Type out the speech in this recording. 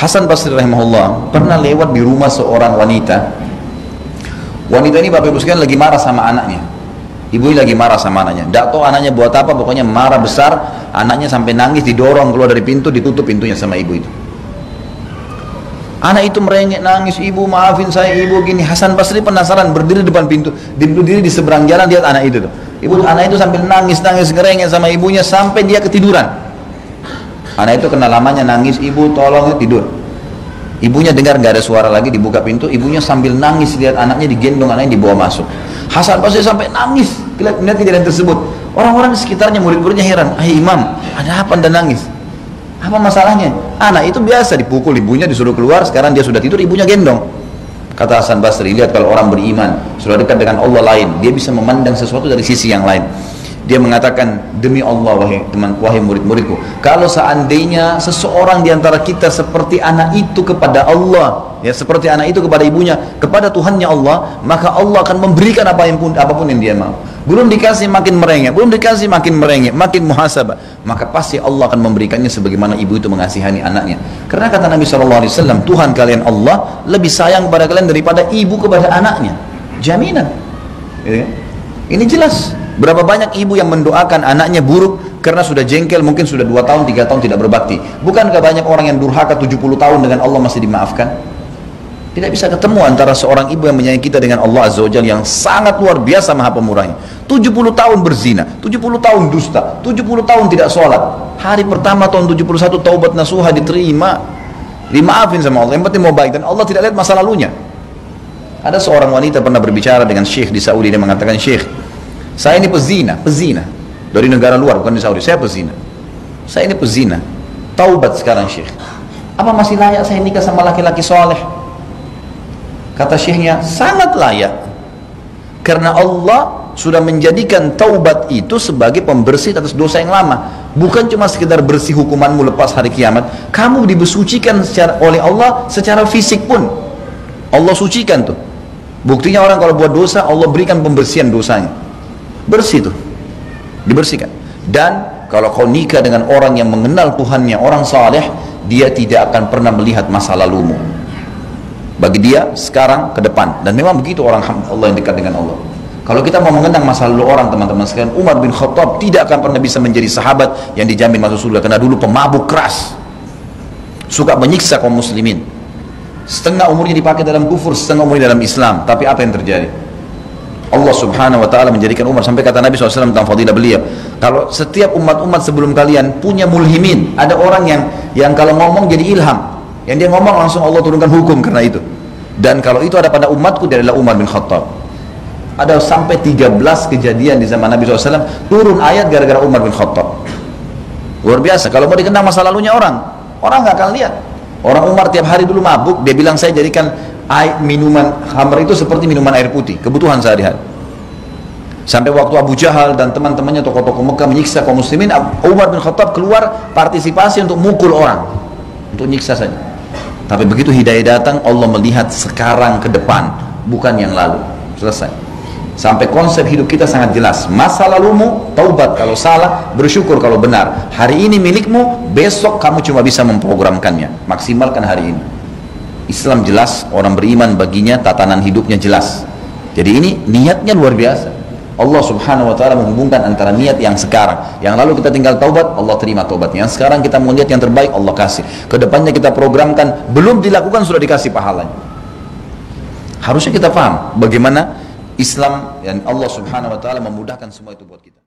Hasan Basri rahimahullah pernah lewat di rumah seorang wanita. Wanita ini Bapak Ibu sekalian lagi marah sama anaknya. Ibu ini lagi marah sama anaknya. Tidak tahu anaknya buat apa, pokoknya marah besar. Anaknya sampai nangis, didorong keluar dari pintu, ditutup pintunya sama ibu itu. Anak itu merengek nangis, ibu maafin saya ibu gini. Hasan Basri penasaran, berdiri depan pintu, berdiri di seberang jalan, lihat anak itu tuh. Anak itu sambil nangis ngerengek sama ibunya sampai dia ketiduran. Anak itu kena lamanya nangis, ibu tolong, tidur. Ibunya dengar nggak ada suara lagi, dibuka pintu, ibunya sambil nangis lihat anaknya digendong, anaknya dibawa masuk. Hasan Basri sampai nangis melihat kejadian tersebut. Orang-orang di sekitarnya, murid-muridnya heran, Imam, ada apa Anda nangis? Apa masalahnya? Anak itu biasa dipukul ibunya, disuruh keluar, sekarang dia sudah tidur, ibunya gendong. Kata Hasan Basri, lihat kalau orang beriman sudah dekat dengan Allah lain, dia bisa memandang sesuatu dari sisi yang lain. Dia mengatakan, demi Allah wahai murid-muridku, kalau seandainya seseorang di antara kita seperti anak itu kepada Allah, ya seperti anak itu kepada ibunya, kepada Tuhannya Allah, maka Allah akan memberikan apapun yang dia mau. Belum dikasih makin merengek, belum dikasih makin merengek, makin muhasabah, maka pasti Allah akan memberikannya sebagaimana ibu itu mengasihani anaknya. Karena kata Nabi SAW, Tuhan kalian Allah lebih sayang kepada kalian daripada ibu kepada anaknya. Jaminan. Ini jelas. Berapa banyak ibu yang mendoakan anaknya buruk karena sudah jengkel, mungkin sudah 2 tahun, 3 tahun tidak berbakti. Bukankah banyak orang yang durhaka 70 tahun dengan Allah masih dimaafkan? Tidak bisa ketemu antara seorang ibu yang menyayangi kita dengan Allah Azza wa Jalla yang sangat luar biasa maha pemurahnya. 70 tahun berzina, 70 tahun dusta, 70 tahun tidak sholat. Hari pertama tahun 71 taubat nasuha diterima, dimaafin sama Allah, yang penting mau baik, dan Allah tidak lihat masa lalunya. Ada seorang wanita pernah berbicara dengan syekh di Saudi, dia mengatakan, syekh, saya ini pezina dari negara luar, bukan di Saudi, saya pezina. Saya ini pezina, taubat sekarang syekh. Apa masih layak saya nikah sama laki-laki soleh? Kata syekhnya, sangat layak. Karena Allah sudah menjadikan taubat itu sebagai pembersih atas dosa yang lama. Bukan cuma sekedar bersih hukumanmu lepas hari kiamat, kamu dibersucikan oleh Allah secara fisik pun. Allah sucikan tuh. Buktinya orang kalau buat dosa, Allah berikan pembersihan dosanya. Bersih tuh, dibersihkan. Dan kalau kau nikah dengan orang yang mengenal Tuhannya, orang saleh, dia tidak akan pernah melihat masa lalumu. Bagi dia sekarang ke depan. Dan memang begitu orang Allah yang dekat dengan Allah. Kalau kita mau mengenang masa lalu orang, teman-teman sekalian, Umar bin Khattab tidak akan pernah bisa menjadi sahabat yang dijamin masuk surga, karena dulu pemabuk keras, suka menyiksa kaum muslimin. Setengah umurnya dipakai dalam kufur, setengah umurnya dalam Islam. Tapi apa yang terjadi? Allah subhanahu wa ta'ala menjadikan Umar, sampai kata Nabi SAW tentang fadilah beliau, kalau setiap umat-umat sebelum kalian punya mulhimin, ada orang yang kalau ngomong jadi ilham, yang dia ngomong langsung Allah turunkan hukum karena itu. Dan kalau itu ada pada umatku, dia adalah Umar bin Khattab. Ada sampai 13 kejadian di zaman Nabi SAW turun ayat gara-gara Umar bin Khattab. Luar biasa. Kalau mau dikenang masa lalunya orang nggak akan lihat. Orang Umar tiap hari dulu mabuk, dia bilang saya jadikan minuman khamr itu seperti minuman air putih, kebutuhan sehari-hari. Sampai waktu Abu Jahal dan teman-temannya tokoh-tokoh Mekah menyiksa kaum muslimin, Umar bin Khattab keluar partisipasi untuk mukul orang, untuk nyiksa saja. Tapi begitu hidayah datang, Allah melihat sekarang ke depan, bukan yang lalu. Selesai. Sampai konsep hidup kita sangat jelas. Masa lalumu, taubat kalau salah, bersyukur kalau benar. Hari ini milikmu, besok kamu cuma bisa memprogramkannya. Maksimalkan hari ini. Islam jelas, orang beriman baginya tatanan hidupnya jelas. Jadi ini niatnya luar biasa. Allah subhanahu wa ta'ala menghubungkan antara niat yang sekarang, yang lalu kita tinggal taubat, Allah terima taubatnya. Yang sekarang kita mau niat yang terbaik, Allah kasih. Kedepannya kita programkan, belum dilakukan sudah dikasih pahalanya. Harusnya kita paham bagaimana Islam dan Allah subhanahu wa ta'ala memudahkan semua itu buat kita.